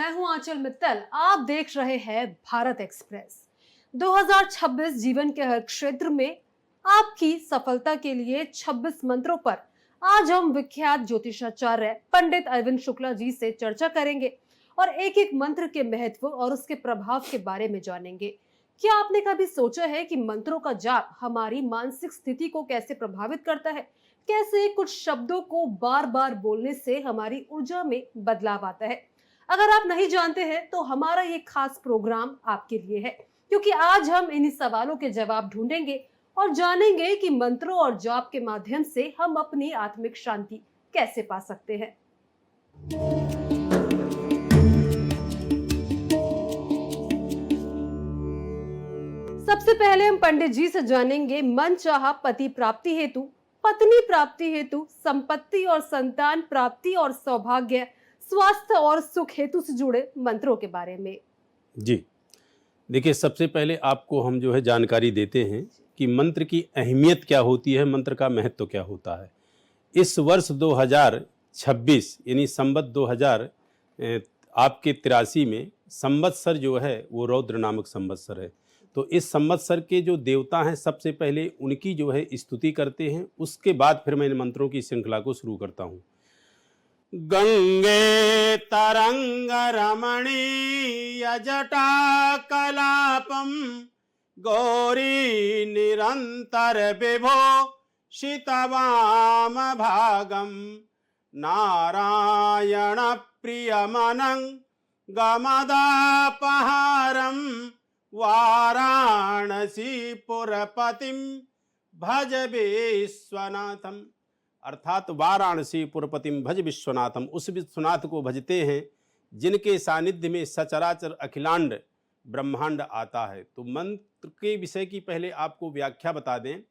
मैं हूं आंचल मित्तल। आप देख रहे हैं भारत एक्सप्रेस। 2026 जीवन के हर क्षेत्र में आपकी सफलता के लिए 26 मंत्रों पर आज हम विख्यात ज्योतिषाचार्य पंडित अरविंद शुक्ला जी से चर्चा करेंगे और एक एक मंत्र के महत्व और उसके प्रभाव के बारे में जानेंगे। क्या आपने कभी सोचा है कि मंत्रों का जाप हमारी मानसिक स्थिति को कैसे प्रभावित करता है? कैसे कुछ शब्दों को बार बार बोलने से हमारी ऊर्जा में बदलाव आता है? अगर आप नहीं जानते हैं तो हमारा ये खास प्रोग्राम आपके लिए है, क्योंकि आज हम इन्हीं सवालों के जवाब ढूंढेंगे और जानेंगे कि मंत्रों और जाप के माध्यम से हम अपनी आत्मिक शांति कैसे पा सकते हैं। सबसे पहले हम पंडित जी से जानेंगे मन चाहा पति प्राप्ति हेतु, पत्नी प्राप्ति हेतु, संपत्ति और संतान प्राप्ति और सौभाग्य, स्वास्थ्य और सुख हेतु से जुड़े मंत्रों के बारे में। जी देखिए, सबसे पहले आपको हम जो है जानकारी देते हैं कि मंत्र की अहमियत क्या होती है, मंत्र का महत्व क्या होता है। इस वर्ष 2026 यानी संवत 2000 आपके 83 में संवत्सर जो है वो रौद्र नामक संवत्सर है। तो इस संवत्सर के जो देवता हैं सबसे पहले उनकी जो है स्तुति करते हैं, उसके बाद फिर मैं इन मंत्रों की श्रृंखला को शुरू करता हूँ। गंगे तरंग रमणीय जटा कलापम गौरी निरंतर विभो शितवाम भागम नारायण प्रियमनं गमदापहारम वाराणसी पुरपतिम भज विश्वनाथम। अर्थात वाराणसी पुरपतिम भज विश्वनाथम, उस विश्वनाथ को भजते हैं जिनके सानिध्य में सचराचर अखिलांड ब्रह्मांड आता है। तो मंत्र के विषय की पहले आपको व्याख्या बता दें।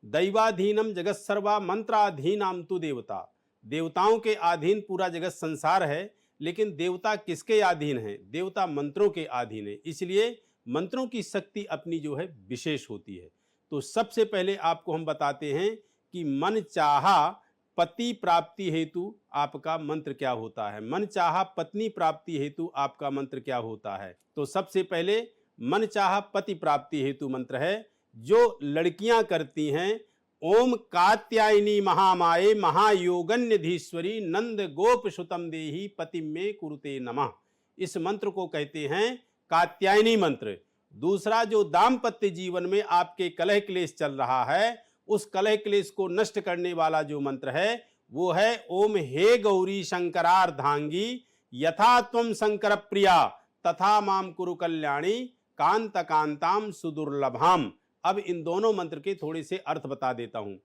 दैवाधीनम जगत सर्वा मंत्राधीनाम तु देवता। देवताओं के अधीन पूरा जगत संसार है, लेकिन देवता किसके अधीन है? देवता मंत्रों के अधीन है। इसलिए मंत्रों की शक्ति अपनी जो है विशेष होती है। तो सबसे पहले आपको हम बताते हैं कि मन चाहा पति प्राप्ति हेतु आपका मंत्र क्या होता है, मन चाहा पत्नी प्राप्ति हेतु आपका मंत्र क्या होता है। तो सबसे पहले मन चाहा पति प्राप्ति हेतु मंत्र है जो लड़कियां करती हैं। ओम कात्यायनी महामाये महायोगन्यधीश्वरी नंद गोप सुतम देही पति में कुरुते नमः। इस मंत्र को कहते हैं कात्यायनी मंत्र। दूसरा, जो दाम्पत्य जीवन में आपके कलह क्लेश चल रहा है, उस कलह क्लेश को नष्ट करने वाला जो मंत्र है वो है ओम हे गौरी शंकरार्धांगी यथा त्वं शंकर प्रिया तथा माम कुरु कल्याणी कांत कांताम सुदुर्लभाम। अब इन दोनों मंत्र के थोड़े से अर्थ बता देता हूं।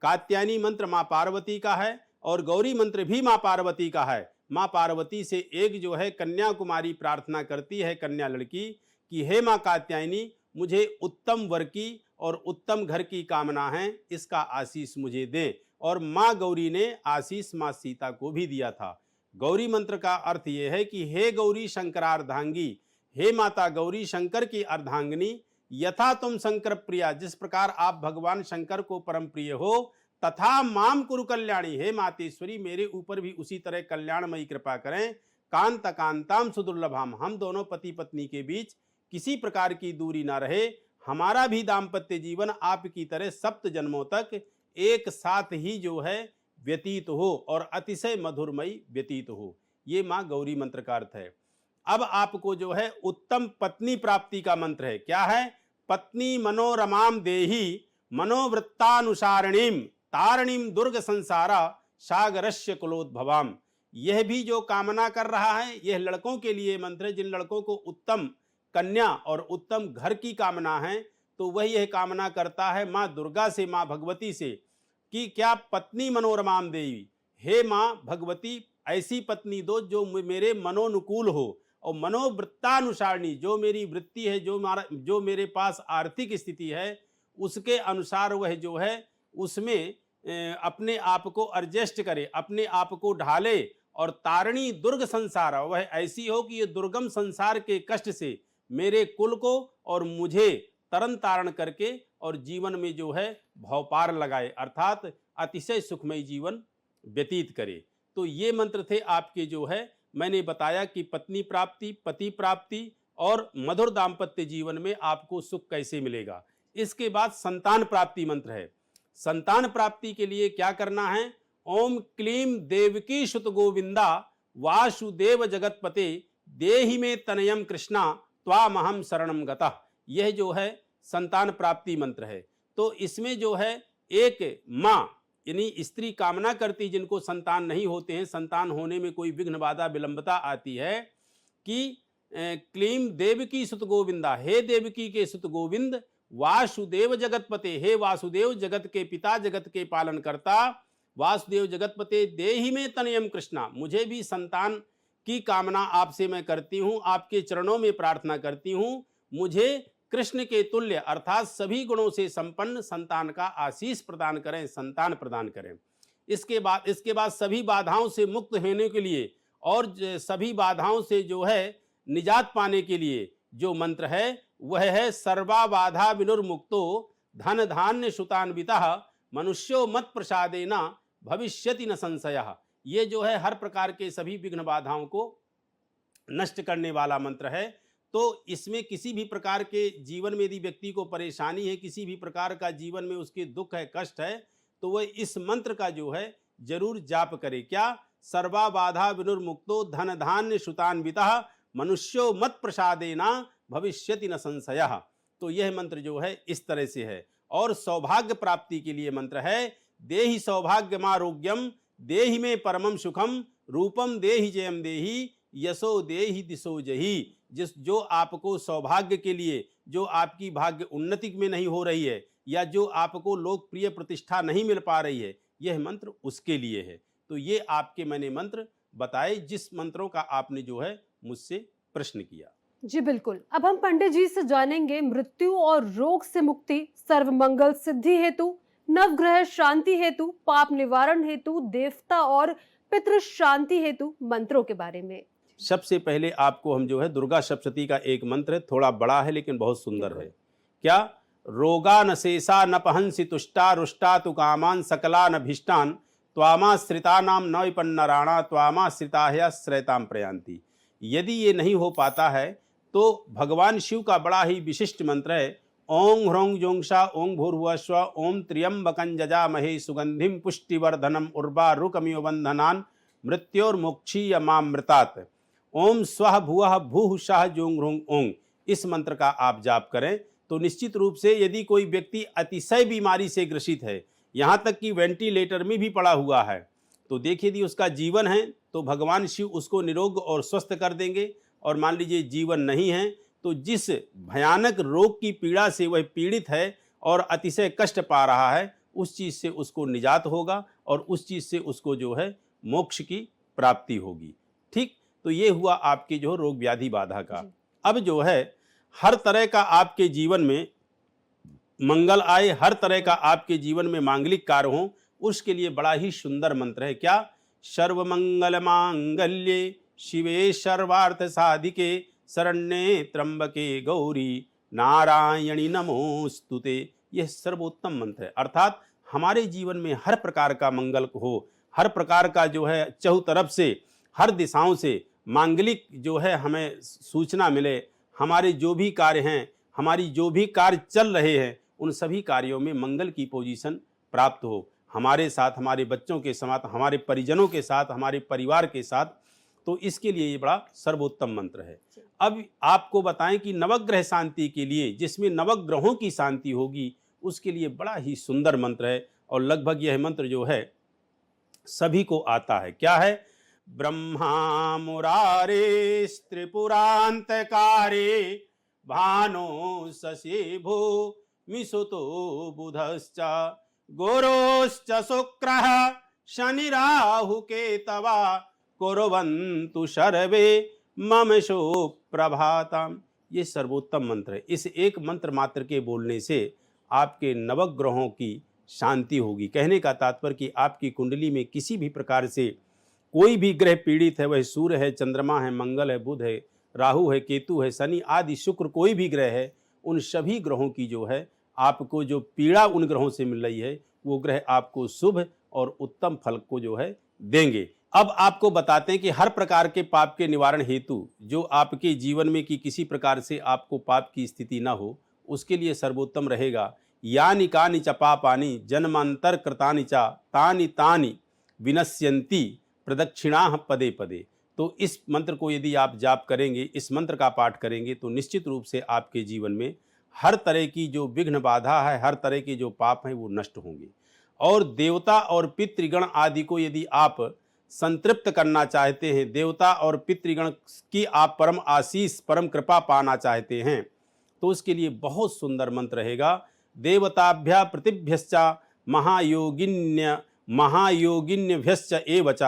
कात्यायनी मंत्र मां पार्वती का है और गौरी मंत्र भी मां पार्वती का है। मां पार्वती से एक जो है कन्याकुमारी प्रार्थना करती है, कन्या लड़की, कि हे मां कात्यायनी, मुझे उत्तम वर की और उत्तम घर की कामना है, इसका आशीष मुझे दे। और मां गौरी ने आशीष मां सीता को भी दिया था। गौरी मंत्र का अर्थ यह है कि हे गौरी शंकरार्धांगी, हे माता गौरी शंकर की अर्धांगिनी, यथा तुम शंकर प्रिया, जिस प्रकार आप भगवान शंकर को परम प्रिय हो, तथा माम कुरु कल्याणी, हे मातेश्वरी मेरे ऊपर भी उसी तरह कल्याणमयी कृपा करें। कांत कांताम सुदुर्लभाम, हम दोनों पति पत्नी के बीच किसी प्रकार की दूरी ना रहे, हमारा भी दाम्पत्य जीवन आपकी तरह सप्त जन्मों तक एक साथ ही जो है व्यतीत हो और अतिशय मधुरमयी व्यतीत हो। ये मां गौरी मंत्र का अर्थ है। अब आपको जो है उत्तम पत्नी प्राप्ति का मंत्र है। क्या है? पत्नी मनोरमाम देही मनोवृत्तानुसारणीम तारणीम दुर्ग संसारा सागरस्य कुलोद्भवाम। यह भी जो कामना कर रहा है, यह लड़कों के लिए मंत्र है। जिन लड़कों को उत्तम कन्या और उत्तम घर की कामना है, तो वह यह कामना करता है मां दुर्गा से, मां भगवती से, कि क्या पत्नी मनोरमाम देवी, हे मां भगवती ऐसी पत्नी दो जो मेरे मनोनुकूल हो और मनोवृत्तानुसारणी, जो मेरी वृत्ति है, जो मेरे पास आर्थिक स्थिति है उसके अनुसार वह जो है उसमें अपने आप को एडजस्ट करे, अपने आप को ढाले। और तारणी दुर्ग संसार, वह ऐसी हो कि ये दुर्गम संसार के कष्ट से मेरे कुल को और मुझे तरन तारण करके और जीवन में जो है भवपार लगाए, अर्थात अतिशय सुखमय जीवन व्यतीत करे। तो ये मंत्र थे आपके जो है मैंने बताया कि पत्नी प्राप्ति, पति प्राप्ति और मधुर दाम्पत्य जीवन में आपको सुख कैसे मिलेगा। इसके बाद संतान प्राप्ति मंत्र है। संतान प्राप्ति के लिए क्या करना है? ओम क्लीम देवकी सुत गोविंदा वासुदेव जगतपते देहि में तनयम कृष्णा त्वामहम शरणम गतः। यह जो है संतान प्राप्ति मंत्र है। तो इसमें जो है एक माँ यानी स्त्री कामना करती, जिनको संतान नहीं होते हैं, संतान होने में कोई विघ्न बाधा विलंबता आती है, कि क्लीम देवकी सुत गोविंदा, हे देवकी के सुत गोविंद, वासुदेव जगतपते, हे वासुदेव जगत के पिता, जगत के पालन करता, वासुदेव जगतपते देहि में तनयम कृष्णा, मुझे भी संतान की कामना आपसे मैं करती हूँ, आपके चरणों में प्रार्थना करती हूँ, मुझे कृष्ण के तुल्य अर्थात सभी गुणों से संपन्न संतान का आशीष प्रदान करें, संतान प्रदान करें। इसके बाद सभी बाधाओं से मुक्त होने के लिए और सभी बाधाओं से जो है निजात पाने के लिए जो मंत्र है वह है सर्वा बाधा विनुर्मुक्तो धन धान्य सुतान्वितः मनुष्यो मत प्रसादेना भविष्यति न संशयः। ये जो है हर प्रकार के सभी विघ्न बाधाओं को नष्ट करने वाला मंत्र है। तो इसमें किसी भी प्रकार के जीवन में यदि व्यक्ति को परेशानी है, किसी भी प्रकार का जीवन में उसके दुख है, कष्ट है, तो वह इस मंत्र का जो है जरूर जाप करे। क्या? सर्वा बाधा विनुर्मुक्तो धन धान्य सुतान्वितः मनुष्यो मत प्रसादेना भविष्यति न संशयः। तो यह मंत्र जो है इस तरह से है। और सौभाग्य प्राप्ति के लिए मंत्र है देहि सौभाग्यमारोग्यम देहि में परमम सुखम रूपम देहि जयम देहि यशो देहि दिशो जही। जो आपको सौभाग्य के लिए, जो आपकी भाग्य उन्नति में नहीं हो रही है या जो आपको लोकप्रिय प्रतिष्ठा नहीं मिल पा रही है, यह मंत्र उसके लिए है। तो ये आपके मैंने मंत्र बताए जिस मंत्रों का आपने जो है मुझसे प्रश्न किया। जी बिल्कुल। अब हम पंडित जी से जानेंगे मृत्यु और रोग से मुक्ति, सर्वमंगल सिद्धि हेतु, नवग्रह शांति हेतु, पाप निवारण हेतु, देवता और पितृ शांति हेतु मंत्रों के बारे में। सबसे पहले आपको हम जो है दुर्गा सप्तशती का एक मंत्र है, थोड़ा बड़ा है लेकिन बहुत सुंदर है। क्या? रोगा न शेषा न पहंसी तुष्टा रुष्टा तु कामान सकला न भीष्टान त्वामाश्रिता नाम न विपन्नराणा त्वामाश्रिता श्रयताम प्रयांति। यदि ये नहीं हो पाता है तो भगवान शिव का बड़ा ही विशिष्ट मंत्र है ओं ह्रौं जोंक्षा ओं भूर्भुवस्व ओं त्र्यंबकं जजामहे सुगंधिम पुष्टिवर्धनम उर्वारुकमिव बंधनान् मृत्योर्मोक्षीयमामृतात् ओम स्वः भुवः भूः सः जों ह्रौं ओं। इस मंत्र का आप जाप करें तो निश्चित रूप से यदि कोई व्यक्ति अतिशय बीमारी से ग्रसित है, यहाँ तक कि वेंटिलेटर में भी पड़ा हुआ है, तो देखिए यदि उसका जीवन है तो भगवान शिव उसको निरोग और स्वस्थ कर देंगे। और मान लीजिए जीवन नहीं है तो जिस भयानक रोग की पीड़ा से वह पीड़ित है और अतिशय कष्ट पा रहा है, उस चीज़ से उसको निजात होगा और उस चीज़ से उसको जो है मोक्ष की प्राप्ति होगी। ठीक, तो ये हुआ आपके जो रोग व्याधि बाधा का। अब जो है हर तरह का आपके जीवन में मंगल आए, हर तरह का आपके जीवन में मांगलिक कार्य हो, उसके लिए बड़ा ही सुंदर मंत्र है। क्या? सर्वमंगल मांगल्ये शिवे सर्वार्थ साधिके शरण्ये त्र्यंबके गौरी नारायणी नमोस्तुते। यह सर्वोत्तम मंत्र है। अर्थात हमारे जीवन में हर प्रकार का मंगल हो, हर प्रकार का जो है चहुतरफ से हर दिशाओं से मांगलिक जो है हमें सूचना मिले, हमारे जो भी कार्य हैं, हमारी जो भी कार्य चल रहे हैं, उन सभी कार्यों में मंगल की पोजीशन प्राप्त हो, हमारे साथ, हमारे बच्चों के साथ, हमारे परिजनों के साथ, हमारे परिवार के साथ। तो इसके लिए ये बड़ा सर्वोत्तम मंत्र है। अब आपको बताएं कि नवग्रह शांति के लिए, जिसमें नवग्रहों की शांति होगी, उसके लिए बड़ा ही सुंदर मंत्र है और लगभग यह मंत्र जो है सभी को आता है। क्या है? ब्रह्मा मुरारे त्रिपुरांतकारे भानो शशि भो मिसुतो बुधश्च गुरोश्च शुक्रः शनि राहु केतवा कुर्वन्तु सर्वे मम सुप्रभातम्। ये सर्वोत्तम मंत्र है। इस एक मंत्र मात्र के बोलने से आपके नवग्रहों की शांति होगी। कहने का तात्पर्य कि आपकी कुंडली में किसी भी प्रकार से कोई भी ग्रह पीड़ित है, वह सूर्य है, चंद्रमा है, मंगल है, बुध है, राहु है, केतु है, शनि आदि शुक्र, कोई भी ग्रह है, उन सभी ग्रहों की जो है आपको जो पीड़ा उन ग्रहों से मिल रही है, वो ग्रह आपको शुभ और उत्तम फल को जो है देंगे। अब आपको बताते हैं कि हर प्रकार के पाप के निवारण हेतु जो आपके जीवन में कि किसी प्रकार से आपको पाप की स्थिति ना हो, उसके लिए सर्वोत्तम रहेगा यानि कानि च पापानि जन्मांतर कृतानि च तानि तानि विनश्यन्ति प्रदक्षिणाः पदे पदे। तो इस मंत्र को यदि आप जाप करेंगे, इस मंत्र का पाठ करेंगे, तो निश्चित रूप से आपके जीवन में हर तरह की जो विघ्न बाधा है, हर तरह के जो पाप हैं वो नष्ट होंगे। और देवता और पितृगण आदि को यदि आप संतृप्त करना चाहते हैं, देवता और पितृगण की आप परम आशीष परम कृपा पाना चाहते हैं, तो उसके लिए बहुत सुंदर मंत्र रहेगा। देवताभ्य प्रतिभ्यश्च महायोगिन्यभ्यश्च एवच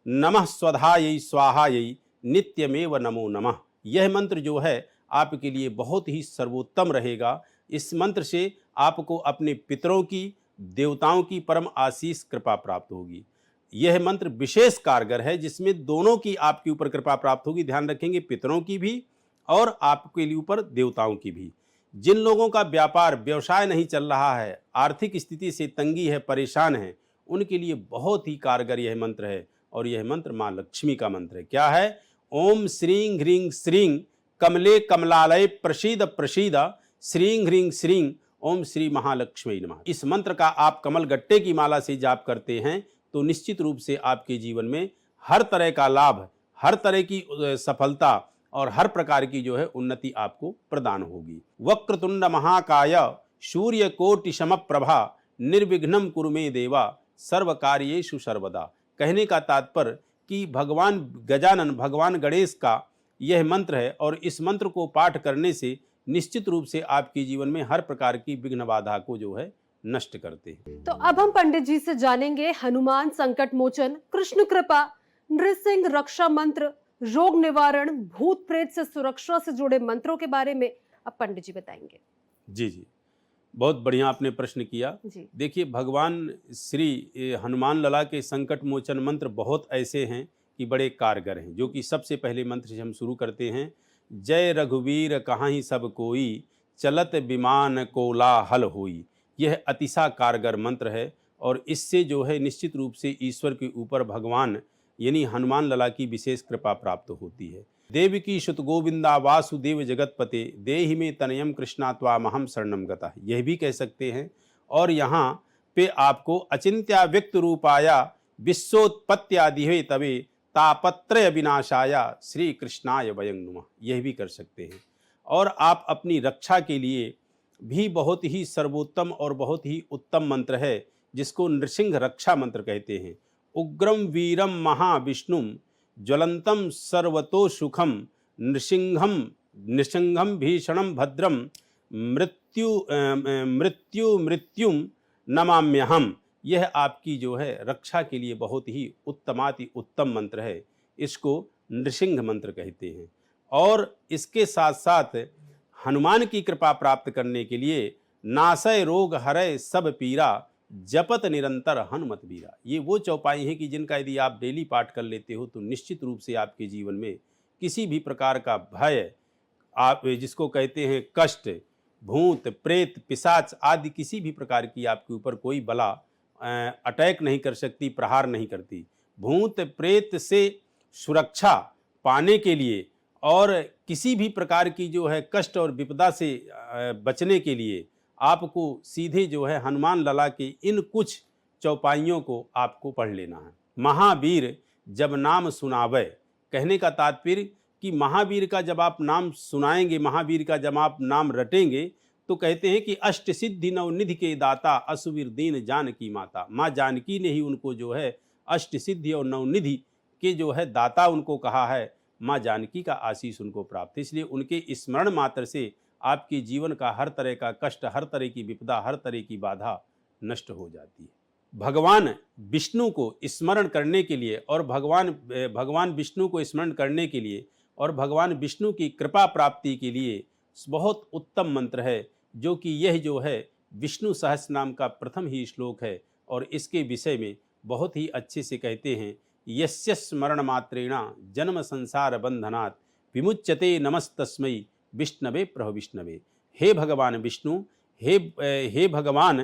नमः स्वधायै स्वाहायै नित्यमेव नमो नमः। यह मंत्र जो है आपके लिए बहुत ही सर्वोत्तम रहेगा। इस मंत्र से आपको अपने पितरों की, देवताओं की परम आशीष कृपा प्राप्त होगी। यह मंत्र विशेष कारगर है जिसमें दोनों की आपके ऊपर कृपा प्राप्त होगी। ध्यान रखेंगे, पितरों की भी और आपके लिए ऊपर देवताओं की भी। जिन लोगों का व्यापार व्यवसाय नहीं चल रहा है, आर्थिक स्थिति से तंगी है, परेशान है, उनके लिए बहुत ही कारगर यह मंत्र है। और यह मंत्र माँ लक्ष्मी का मंत्र है। क्या है? ओम श्रीं ह्रीं श्रीं कमले कमलालय प्रसीद प्रसीद श्रीं ह्रीं श्रीं ओम श्री महालक्ष्मी नमः। इस मंत्र का आप कमल गट्टे की माला से जाप करते हैं तो निश्चित रूप से आपके जीवन में हर तरह का लाभ, हर तरह की सफलता और हर प्रकार की जो है उन्नति आपको प्रदान होगी। वक्रतुंड महाकाय सूर्यकोटि समप्रभा निर्विघ्नं कुरु मे देवा सर्व कार्येषु सर्वदा। कहने का तात्पर्य कि भगवान गजानन, भगवान गणेश का यह मंत्र है और इस मंत्र को पाठ करने से निश्चित रूप से आपके जीवन में हर प्रकार की विघ्न बाधा को जो है नष्ट करते हैं। तो अब हम पंडित जी से जानेंगे हनुमान संकट मोचन, कृष्ण कृपा, नृसिंह रक्षा मंत्र, रोग निवारण, भूत प्रेत से सुरक्षा से जुड़े मंत्रों के बारे में अब पंडित जी बताएंगे। जी, बहुत बढ़िया आपने प्रश्न किया। देखिए, भगवान श्री हनुमान लला के संकट मोचन मंत्र बहुत ऐसे हैं कि बड़े कारगर हैं, जो कि सबसे पहले मंत्र से हम शुरू करते हैं। जय रघुवीर कहाहीं सब कोई, चलत विमान कोलाहल होई। यह अतिशय कारगर मंत्र है और इससे जो है निश्चित रूप से ईश्वर के ऊपर भगवान यानी हनुमान लला की विशेष कृपा प्राप्त होती है। देवकी सुत गोविंदा वासुदेव जगतपते देहि में तनयम कृष्णा त्वामहं शरणं गतः, यह भी कह सकते हैं। और यहाँ पे आपको अचिंत्या व्यक्त रूपाया विश्वोत्पत्त्यादिहे तवे तापत्रय विनाशाया श्री कृष्णाय वयं नुमः, यह भी कर सकते हैं। और आप अपनी रक्षा के लिए भी बहुत ही सर्वोत्तम और बहुत ही उत्तम मंत्र है जिसको नृसिंह रक्षा मंत्र कहते हैं। उग्रम वीरम महाविष्णुम ज्वलंतम सर्वतो सुखम नृसिंहम भीषणम भद्रम मृत्युम नमाम्यहम। यह आपकी जो है रक्षा के लिए बहुत ही उत्तमाति उत्तम मंत्र है। इसको नृसिंह मंत्र कहते हैं। और इसके साथ साथ हनुमान की कृपा प्राप्त करने के लिए नासय रोग हरय सब पीरा जपत निरंतर हनुमत बीरा। ये वो चौपाई हैं कि जिनका यदि आप डेली पाठ कर लेते हो तो निश्चित रूप से आपके जीवन में किसी भी प्रकार का भय, आप जिसको कहते हैं कष्ट, भूत प्रेत पिशाच आदि किसी भी प्रकार की आपके ऊपर कोई बला अटैक नहीं कर सकती, प्रहार नहीं करती। भूत प्रेत से सुरक्षा पाने के लिए और किसी भी प्रकार की जो है कष्ट और विपदा से बचने के लिए आपको सीधे जो है हनुमान लला के इन कुछ चौपाइयों को आपको पढ़ लेना है। महावीर जब नाम सुनावे, कहने का तात्पर्य कि महावीर का जब आप नाम सुनाएंगे, महावीर का जब आप नाम रटेंगे तो कहते हैं कि अष्ट सिद्धि नवनिधि के दाता असुवीर दीन जानकी माता। माँ जानकी ने ही उनको जो है अष्ट सिद्धि और नवनिधि के जो है दाता उनको कहा है। माँ जानकी का आशीष उनको प्राप्त है, इसलिए उनके स्मरण मात्र से आपके जीवन का हर तरह का कष्ट, हर तरह की विपदा, हर तरह की बाधा नष्ट हो जाती है। भगवान विष्णु को स्मरण करने के लिए और भगवान विष्णु को स्मरण करने के लिए और भगवान विष्णु की कृपा प्राप्ति के लिए बहुत उत्तम मंत्र है, जो कि यह जो है विष्णु सहस्त्र नाम का प्रथम ही श्लोक है। और इसके विषय में बहुत ही अच्छे से कहते हैं, यस्य स्मरण मात्रेण जन्म संसार बंधनात् विमुच्यते नमस्तस्मै विष्णवे प्रभ विष्णवे। हे भगवान विष्णु, हे भगवान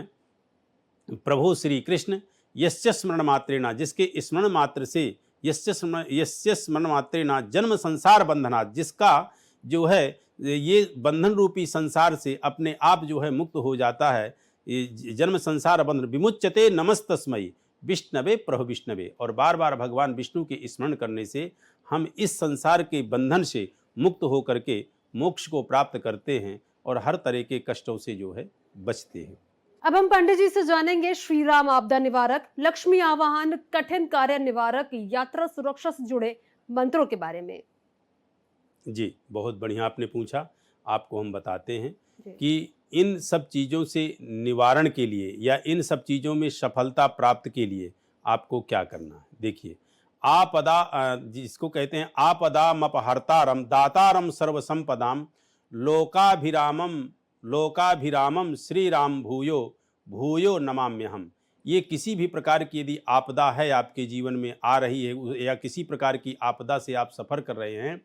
प्रभु श्री कृष्ण, यस्य स्मरण मात्रेण, जिसके स्मरण मात्र से यस्य स्मरण मात्रेण जन्म संसार बंधनात्, जिसका जो है ये बंधन रूपी संसार से अपने आप जो है मुक्त हो जाता है, ये जन्म संसार बंधन विमुच्यते नमस्तस्मै विष्णवे प्रभु विष्णवे। और बार बार भगवान विष्णु के स्मरण करने से हम इस संसार के बंधन से मुक्त होकर के मोक्ष को प्राप्त करते हैं और हर तरह के कष्टों से जो है बचते हैं। अब हम पंडित जी से जानेंगे श्री राम आपदा निवारक, लक्ष्मी आवाहन, कठिन कार्य निवारक, यात्रा सुरक्षा से जुड़े मंत्रों के बारे में। जी, बहुत बढ़िया आपने पूछा। आपको हम बताते हैं जी। कि इन सब चीज़ों से निवारण के लिए या इन सब चीज़ों में सफलता प्राप्त के लिए आपको क्या करना है। देखिए, आपदा जिसको कहते हैं आपदामपहर्तारम दातारम सर्वसंपदाम लोकाभिरामम श्री राम भूयो भूयो नमाम्यहम। ये किसी भी प्रकार की यदि आपदा है आपके जीवन में आ रही है या किसी प्रकार की आपदा से आप सफ़र कर रहे हैं,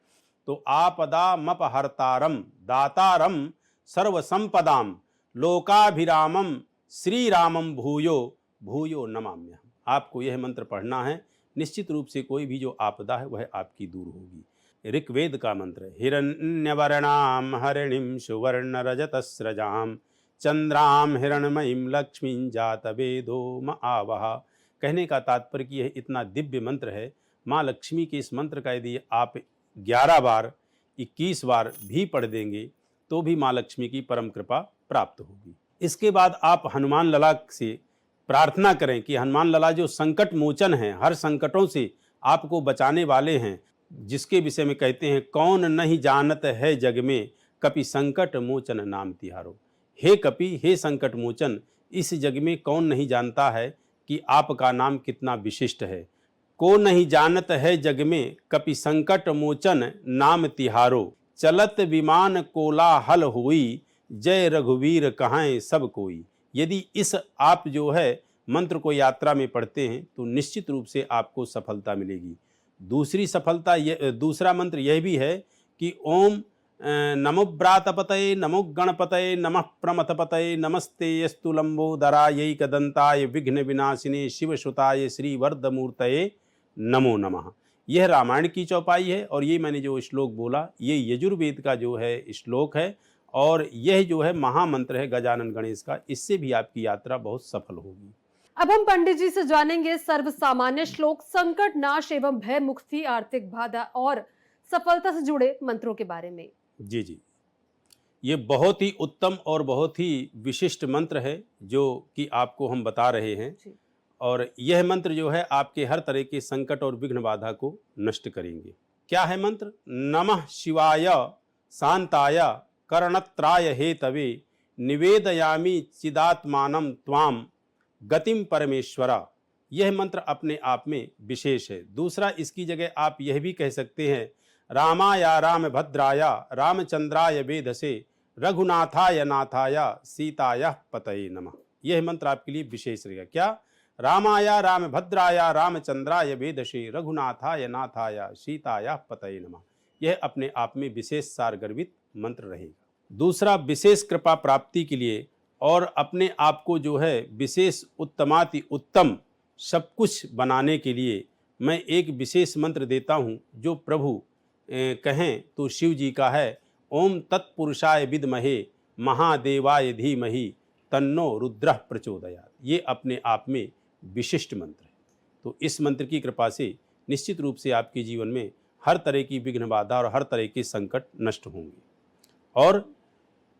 तो आपदामपहर्तारम दातारम सर्वसंपदाम लोकाभिरामम श्री रामम भूयो भूयो नमाम्यहम। आपको यह मंत्र पढ़ना है। निश्चित रूप से कोई भी जो आपदा है वह आपकी दूर होगी। ऋग्वेद का मंत्र है, हिरण्यवर्णाम हरिणीम सुवर्ण रजतस्रजाम चंद्राम हिरणमयीम लक्ष्मीं जातवेदो म आवहा। कहने का तात्पर्य कि यह इतना दिव्य मंत्र है। माँ लक्ष्मी के इस मंत्र का यदि आप 11 बार 21 बार भी पढ़ देंगे तो भी माँ लक्ष्मी की परम कृपा प्राप्त होगी। इसके बाद आप हनुमान लला से प्रार्थना करें कि हनुमान लला जो संकट मोचन हैं, हर संकटों से आपको बचाने वाले हैं, जिसके विषय में कहते हैं कौन नहीं जानत है जग में कपि संकट मोचन नाम तिहारो। हे कपि, हे संकट मोचन, इस जग में कौन नहीं जानता है कि आपका नाम कितना विशिष्ट है। को नहीं जानत है जग में कपि संकट मोचन नाम तिहारो चलत विमान कोलाहल हुई जय रघुवीर कहाएं सब कोई। यदि इस आप जो है मंत्र को यात्रा में पढ़ते हैं तो निश्चित रूप से आपको सफलता मिलेगी। दूसरा मंत्र यह भी है कि ओम नमो व्रातपतये नमो गणपतये नमः प्रमथपतये नमस्ते यस्तु लंबोदरायै कदंताय विघ्न विनाशिने शिवसुताय श्रीवरदमूर्तये नमो नमः। यह रामायण की चौपाई है और ये मैंने जो श्लोक बोला ये यजुर्वेद का जो है श्लोक है और यह जो है महामंत्र है गजानन गणेश का। इससे भी आपकी यात्रा बहुत सफल होगी। अब हम पंडित जी से जानेंगे सर्व सामान्य श्लोक, संकट नाश एवं भय मुक्ति, आर्थिक बाधा और सफलता से जुड़े मंत्रों के बारे में। जी जी, ये बहुत ही उत्तम और बहुत ही विशिष्ट मंत्र है जो कि आपको हम बता रहे हैं। जी। और यह मंत्र जो है आपके हर तरह के संकट और विघ्न बाधा को नष्ट करेंगे। क्या है मंत्र? नमः शिवाय शांताय करणत्राय हेतवे निवेदयामि चिदात्मानं त्वाम गतिम परमेश्वरा। यह मंत्र अपने आप में विशेष है। दूसरा, इसकी जगह आप यह भी कह सकते हैं रामाय रामभद्राय रामचंद्राय वेधसे रघुनाथाय नाथाय सीताय पतये नमः। यह मंत्र आपके लिए विशेष रहेगा। क्या? रामाय रामभद्राय रामचंद्राय वेधसे रघुनाथाय नाथाय सीताय पतये नमः। यह अपने आप में विशेष सारगर्भित मंत्र रहेगा। दूसरा, विशेष कृपा प्राप्ति के लिए और अपने आप को जो है विशेष उत्तमाति उत्तम सब कुछ बनाने के लिए मैं एक विशेष मंत्र देता हूँ जो प्रभु कहें तो शिव जी का है। ओम तत्पुरुषाय विद्महे महादेवाय धीमहि तन्नो रुद्रः प्रचोदयात्। ये अपने आप में विशिष्ट मंत्र है। तो इस मंत्र की कृपा से निश्चित रूप से आपके जीवन में हर तरह की विघ्न बाधा और हर तरह के संकट नष्ट होंगे। और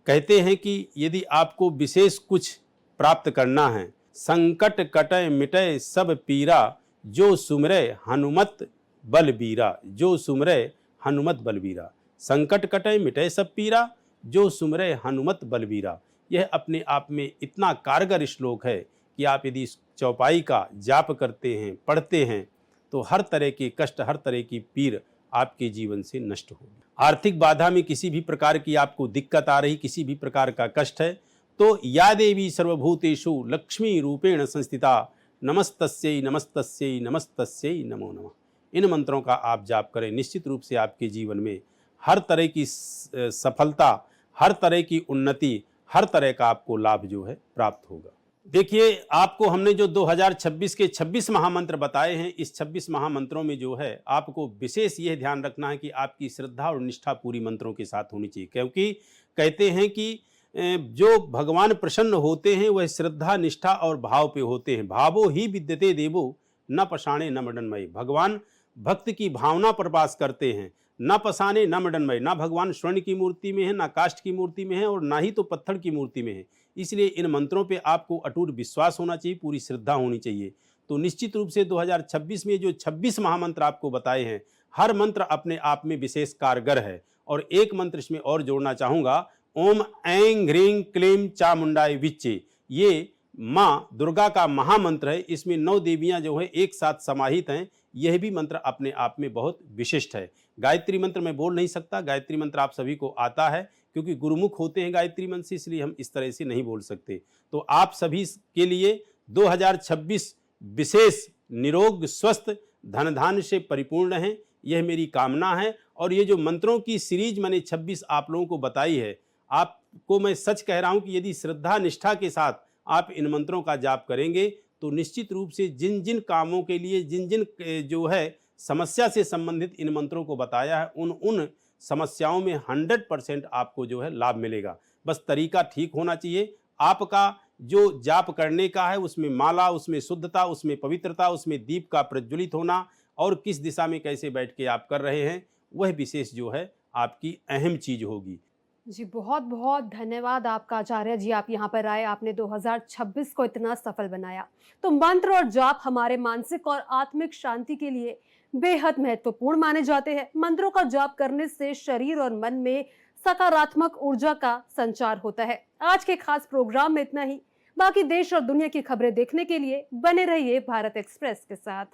कहते हैं कि यदि आपको विशेष कुछ प्राप्त करना है, संकट कटय मिटय सब पीरा जो सुमरे हनुमत बलबीरा। जो सुमरे हनुमत बलबीरा, संकट कटय मिटय सब पीरा जो सुमरे हनुमत बलबीरा। यह अपने आप में इतना कारगर श्लोक है कि आप यदि इस चौपाई का जाप करते हैं, पढ़ते हैं, तो हर तरह के कष्ट, हर तरह की पीर आपके जीवन से नष्ट होगी। आर्थिक बाधा में किसी भी प्रकार की आपको दिक्कत आ रही, किसी भी प्रकार का कष्ट है, तो या देवी सर्वभूतेषु लक्ष्मी रूपेण संस्थिता नमस्तस्यै नमस्तस्यै नमस्तस्यै नमो नमः। इन मंत्रों का आप जाप करें। निश्चित रूप से आपके जीवन में हर तरह की सफलता, हर तरह की उन्नति, हर तरह का आपको लाभ जो है प्राप्त होगा। देखिए, आपको हमने जो 2026 के 26 महामंत्र बताए हैं, इस 26 महामंत्रों में जो है आपको विशेष ये ध्यान रखना है कि आपकी श्रद्धा और निष्ठा पूरी मंत्रों के साथ होनी चाहिए, क्योंकि कहते हैं कि जो भगवान प्रसन्न होते हैं वह श्रद्धा, निष्ठा और भाव पे होते हैं। भावो ही विद्यते देवो न पषाणे न मृडनमय। भगवान भक्त की भावना पर वास करते हैं, न पसाने न मृडनमय। ना भगवान स्वर्ण की मूर्ति में है, ना काष्ठ की मूर्ति में है, और ना ही तो पत्थर की मूर्ति में है। इसलिए इन मंत्रों पे आपको अटूट विश्वास होना चाहिए, पूरी श्रद्धा होनी चाहिए। तो निश्चित रूप से 2026 में जो 26 महामंत्र आपको बताए हैं, हर मंत्र अपने आप में विशेष कारगर है। और एक मंत्र इसमें और जोड़ना चाहूँगा, ओम ऐं ह्रीं क्लीं चामुंडाय विच्चे। ये माँ दुर्गा का महामंत्र है। इसमें 9 देवियाँ जो है एक साथ समाहित हैं। यह भी मंत्र अपने आप में बहुत विशिष्ट है। गायत्री मंत्र मैं बोल नहीं सकता, गायत्री मंत्र आप सभी को आता है, क्योंकि गुरुमुख होते हैं गायत्री मंत्र से, इसलिए हम इस तरह से नहीं बोल सकते। तो आप सभी के लिए 2026 विशेष निरोग, स्वस्थ, धन धान्य से परिपूर्ण है, यह मेरी कामना है। और ये जो मंत्रों की सीरीज मैंने 26 आप लोगों को बताई है, आपको मैं सच कह रहा हूं कि यदि श्रद्धा निष्ठा के साथ आप इन मंत्रों का जाप करेंगे तो निश्चित रूप से जिन जिन कामों के लिए, जिन जिन जो है समस्या से संबंधित इन मंत्रों को बताया है, उन उन समस्याओं में 100% आपको जो है लाभ मिलेगा। बस तरीका ठीक होना चाहिए। आपका जो जाप करने का है उसमें माला, उसमें शुद्धता, उसमें पवित्रता, उसमें दीप का प्रज्वलित होना, और किस दिशा में कैसे बैठ के आप कर रहे हैं, वह विशेष जो है आपकी अहम चीज होगी। जी, बहुत बहुत धन्यवाद आपका आचार्य जी, आप यहाँ पर आए, आपने 2026 को इतना सफल बनाया। तो मंत्र और जाप हमारे मानसिक और आत्मिक शांति के लिए बेहद महत्वपूर्ण माने जाते हैं। मंत्रों का जाप करने से शरीर और मन में सकारात्मक ऊर्जा का संचार होता है। आज के खास प्रोग्राम में इतना ही। बाकी देश और दुनिया की खबरें देखने के लिए बने रहिए भारत एक्सप्रेस के साथ।